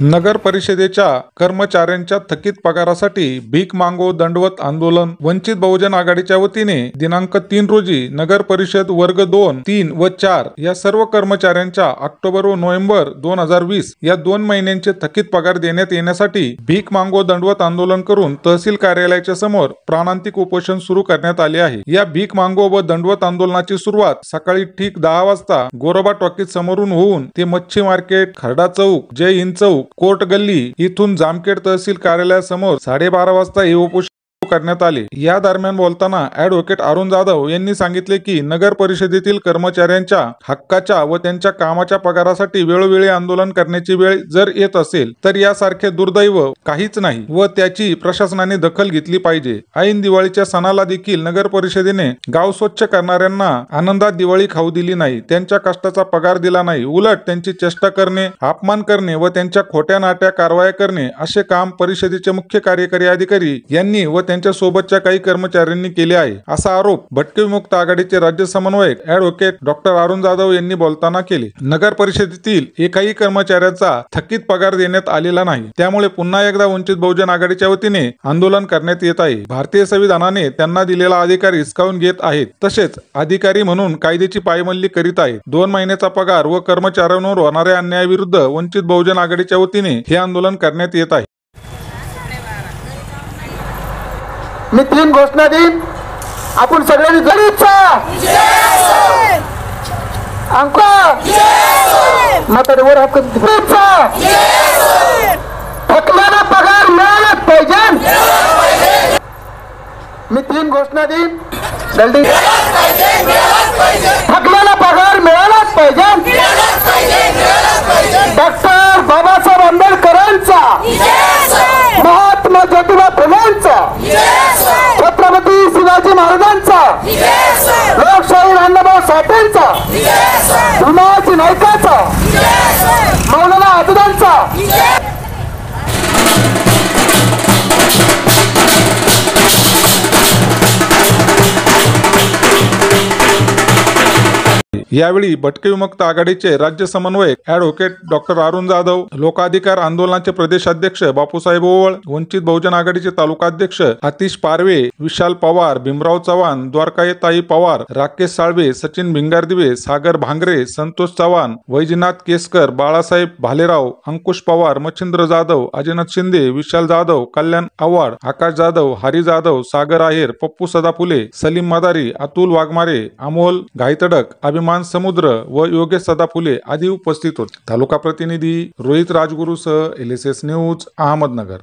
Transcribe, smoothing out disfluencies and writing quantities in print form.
नगर परिषदेच्या कर्मचाऱ्यांच्या थकीत पगारासाठी भीक मागो दंडवत आंदोलन वंचित बहुजन आघाडीच्या वतीने दिनांक 3 रोजी नगर परिषद वर्ग 2, 3 व 4 या सर्व कर्मचाऱ्यांच्या ऑक्टोबर व नोव्हेंबर 2020 या 2 महिन्यांचे थकीत पगार देण्यात येण्यासाठी भीक मागो दंडवत आंदोलन करून तहसील कार्यालयाच्या समोर प्राणांतिक उपोषण सुरू करण्यात आले आहे। या भीक मागो व दंडवत आंदोलनाची सुरुवात सकाळी ठीक 10 वाजता गोरोबा टॉकीज समोरून होऊन ते मच्छी मार्केट, खर्डा चौक, जय हिंद चौक, कोर्ट गल्ली इथून जामखेड तहसील कार्यालयासमोर 12:30 वाजता हे उपोषण करण्यात आले। या दरम्यान बोलताना ॲडव्होकेट अरुण जाधव यांनी सांगितले की नगर परिषदेतील कर्मचाऱ्यांच्या हक्काच्या व त्यांच्या कामाच्या पगारासाठी वेळोवेळी आंदोलन करण्याची वेळ जर येत असेल तर यासारखे दुर्दैव काहीच नाही व त्याची प्रशासनाने दखल घेतली पाहिजे। ऐन दिवाळीच्या सणाला देखील नगर परिषदेने गाव स्वच्छ करणाऱ्यांना आनंदात दिवाळी खाऊ दिली नाही, त्यांच्या कष्टाचा पगार दिला नाही, उलट त्यांची चेष्टा करणे, अपमान करणे व त्यांच्या खोट्या नाट्या कारवाया करणे असे काम परिषदेचे मुख्य कार्यकारी अधिकारी यांनी व त्यांच्या सोबतच्या काही कर्मचाऱ्यांनी केले आहे, असा आरोप भटके विमुक्त आघाडीचे राज्य समन्वयक ॲडव्होकेट डॉक्टर अरुण जाधव यांनी बोलताना केले। नगर परिषदेतील एकाही कर्मचाऱ्याचा थकीत पगार देण्यात आलेला नाही, त्यामुळे पुन्हा एकदा वंचित बहुजन आघाडीच्या वतीने आंदोलन करण्यात येत आहे। भारतीय संविधानाने त्यांना दिलेला अधिकार हिसकावून घेत आहेत, तसेच अधिकारी म्हणून कायद्याची पायमल्ली करीत आहेत। 2 महिन्याचा पगार व कर्मचाऱ्यांवर होणाऱ्या अन्यायाविरुद्ध वंचित बहुजन आघाडीच्या वतीने हे आंदोलन करण्यात येत आहे। मी 3 घोषणा देईन, आपण सगळ्यांनी गरीबचा अंक म्हातारीवर हक्क गरीबचा थकलेला पगार मिळालाच पाहिजे। मी 3 घोषणा देईन, जल्दी थकलेला पगार मिळालाच पाहिजे। डॉक्टर बाबासाहेब आंबेडकरांचा, महात्मा ज्योतिबा फुलेंचा, छत्रपती शिवाजी महाराजांचा, लोकशाही अण्णाभाऊ साठेंचा, भीमाजी नायकाचा, मौलाना आझादांचा। यावेळी भटके विमुक्त आघाडीचे राज्य समन्वयक ॲडव्होकेट डॉक्टर अरुण जाधव, लोकाधिकार आंदोलनाचे प्रदेशाध्यक्ष बापूसाहेब ओवळ, वंचित बहुजन आघाडीचे तालुकाध्यक्ष आतिश पारवे, विशाल पवार, भीमराव चव्हाण, द्वारकाताई पवार, राकेश साळवे, सचिन भिंगारदिवे, सागर भांगरे, संतोष चव्हाण, वैजनाथ केसकर, बाळासाहेब भालेराव, अंकुश पवार, मच्छिंद्र जाधव, अजयनाथ शिंदे, विशाल जाधव, कल्याण आव्हाड, आकाश जाधव, हरी जाधव, सागर आहेर, पप्पू सदाफुले, सलीम मदारी, अतुल वाघमारे, अमोल घाईतडक, अभिमान समुद्र व योगेश सदाफुले आदी उपस्थित होते। तालुका प्रतिनिधी रोहित राजगुरूसह LSS न्यूज, अहमदनगर।